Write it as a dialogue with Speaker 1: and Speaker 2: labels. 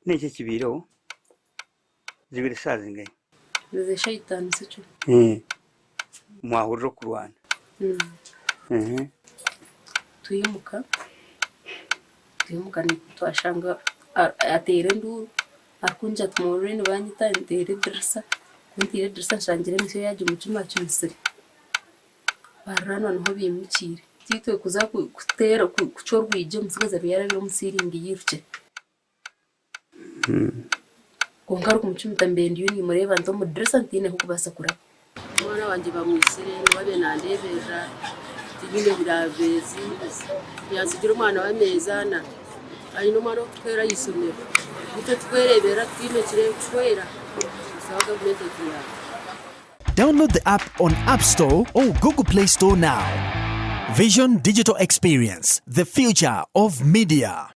Speaker 1: n'ekyo kibiro zibiri saa zingahe
Speaker 2: ze shaitani sicho
Speaker 1: mwahurira kurwana
Speaker 2: tuyimuka twashanga atere nduru akunja tumurene banyita ntere dirisa kuntire dirisa nshangire nicyo yaje umutima cy'umusiri barana no bimukire titwe kuza kutera kucorwije umusigaza byara byo musiringi yiruke kongaruka umutima tambendi yuni mureba nzo mu dirisa ntine kubasa kuraba mwana wanje bamwisire nibabe nandebera tigine biravezi yazigira umwana w'amezana ari no maro twera yisomera bite twerebera twimekire twera sawa government ya.
Speaker 3: Download the app on App Store or Google Play Store now. Vision Digital Experience, the future of media.